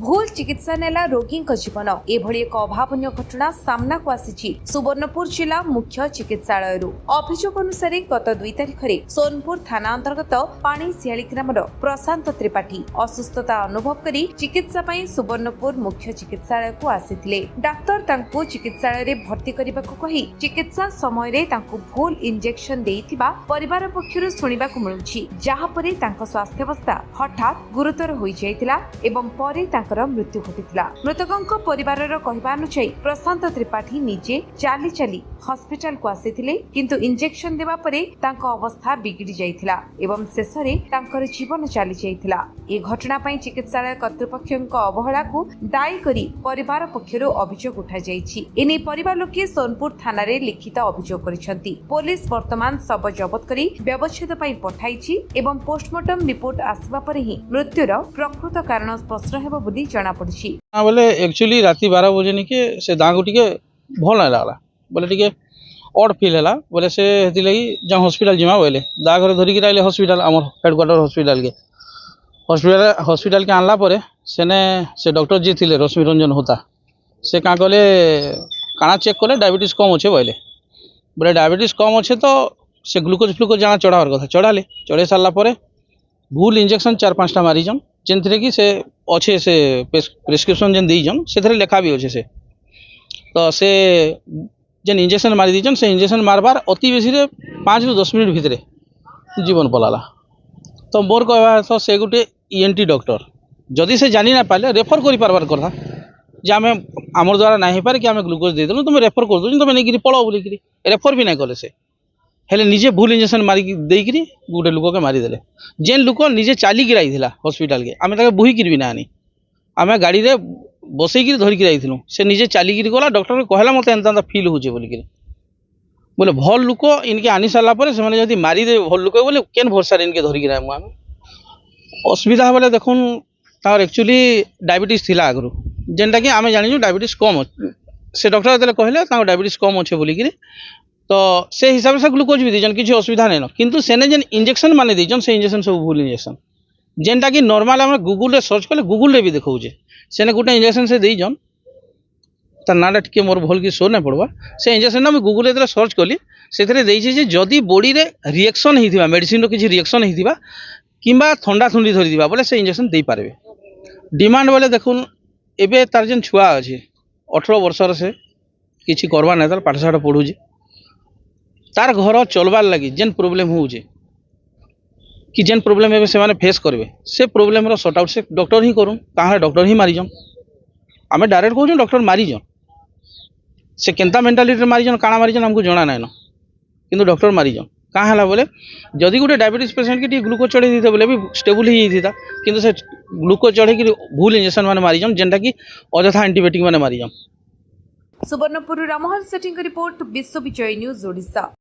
भूल चिकित्सा नेला रोगी जीवन एभली एक अभावन घटना सामना को आसी सुवर्णपुर जिला मुख्य चिकित्सालय अभियोग अनुसार गत 2 तारिख में सोनपुर थाना अंतर्गत पानी सियाली ग्रामर प्रशांत त्रिपाठी असुस्थता अनुभव करी चिकित्सा पई सुवर्णपुर मुख्य चिकित्सालय को आसीथिले। डाक्तर तांको चिकित्सालय रे भर्ती करबा को कही चिकित्सा समय रे तांको भूल इंजेक्शन देइतिबा परिवार पक्षरु सुनिबा को मिलुछि, जहा परे तांको स्वास्थ्य अवस्था हठात गुरुतर होई जायतिला एवं परे तांकर मृत्यु घटितिला। मृतकଙ୍କ परिवारर कहबा अनुसार प्रशांत त्रिपाठी निजे चाली चाली हॉस्पिटल को आसीथिले, किंतु इंजेक्शन देबा परे तांको अवस्था बिगड़ी जायतिला एवं शेषरे तांकर जीवन चाली जायतिला। ए घटना पई चिकित्सालय कर्तृपक्षक अवहेला को दायी करी परिवार पक्षरु अभियोग उठा जायछि। एने परिवार लोके सोनपुर थाना रे लिखित अभियोग करिसंती। पुलिस वर्तमान शव जबत करी व्यवच्छेद पई पठाइछि एवं पोस्टमार्टम रिपोर्ट आसबा परे ही मृत्युर प्रकृत कारण स्पष्ट हेबो बोली जणा पड़छि। बोले एक्चुअली राति 12 बजे निके से दागु टिके भल ना लागला, बोले टिके ऑड फील हैला, बोले से हेति लगी जा हॉस्पिटल जिमा बोले दाग रे धरि के आइले हॉस्पिटल हमर हेडक्वार्टर हॉस्पिटल के आनला परे सेने से डॉक्टर जी थिले रश्मि रंजन होता से का कहले काना चेक करले डायबिटीज कम अच्छे बोले बोले डायबिटीज कम अच्छे तो से ग्लूकोज जाना चढ़ावर कथा चढ़ाले चढ़े सारा पर भूल इंजेक्शन 4-5टा मारीजन जेनथरे कि से अच्छे से प्रेस्क्रिप्शन जेन दीजन से लेखा भी अच्छे से तो से जेन इंजेक्शन मारी दीजन से इंजेक्शन मारबार अति बेसी 5 ରୁ 10 मिनट भितर जीवन पलाला। तो मोर कहवा तो से गोटे ईएनटी डॉक्टर जदि से जानी ना पाले रेफर करि पारबार कथा जे आमे आमर द्वारा ना हे पारे कि आमे ग्लूकोज दे देलु तुम रेफर कर दो तुम नहीं पळो बोली कि रेफर भी नहीं कले से हेले निजे भूल इंजेक्शन मारी देकरी गोटे लोक के मारिदेले। जेन लोक निजे चली गिराइला हॉस्पिटल के आमे ताके बुही भी नानी आमे गाड़ी रे बसैकी धरिकी जाइथिलु से निजे चली गला डॉक्टर कहला मते एंता फील होजे बोली बोले भल लोक इनके आनी सारा पर से जदि मारिदे भल लोक बोले केन भरसा इनके धरिकी आम असुविधा बोले देखुन तार एक्चुअली डायबिटीज थिला आगु जेनटा कि आमे जानिजु डायबिटीज कम से डॉक्टर जब कहले डायबिटीज कम अच्छे बोलिकी तो से हिसाब से ग्लूकोज भी दीजन किसी असुविधा नहीं किंतु सेने जेन इंजेक्शन माने दीजन से इंजेक्शन सब भूल इंजेक्शन जेनटा कि नॉर्मल आम गूगल रे सर्च कले गूगल रे भी देखौजे सेने गोटे इंजेक्शन से दीजन तार नाटा टिके मोर भल कि शो नहीं पड़वा से इंजेक्शन ना गूगल रे सर्च कली से जदि बॉडी रे रिएक्शन होइथिबा मेडिसिन रो किछि रिएक्शन होइथिबा किंबा ठंडा ठंडी धरि दिबा बोले से इंजेक्शन दे पारबे। डिमांड बोले देखुन एबे तार जेन छुआ अछि 18 वर्षर से किछि करबा नै तार पाठशाठ पढुजे तार घर चलबार लगी जेन प्रोब्लेम होउजे कि जेन प्रोब्लेम एबे से माने फेस करबे से प्रोब्लेम रो सॉर्ट आउट से डॉक्टर ही करूँ ताहा डॉक्टर ही मारिजन आमे डायरेक्ट कहूँ डॉक्टर मारिजन से केनता मेंटालिटी मारिजन काना मारिजन हमको जଣା नाइन किंतु डॉक्टर मारिजन कहाँ है बोले जदि गोटे डायबिटीज पेसेंट की ग्लूकोज चढ़े दी बोले भी स्टेबल ही जाता किंतु से ग्लूकोज चढ़े कि भूल इंजेक्शन माने मारिजन जेनटा कि अଯଥା एंटीबायोटिक माने मारिजन। सुवर्णपुर रामहर सेटिंग रिपोर्ट विश्व विजय न्यूज ओडिशा।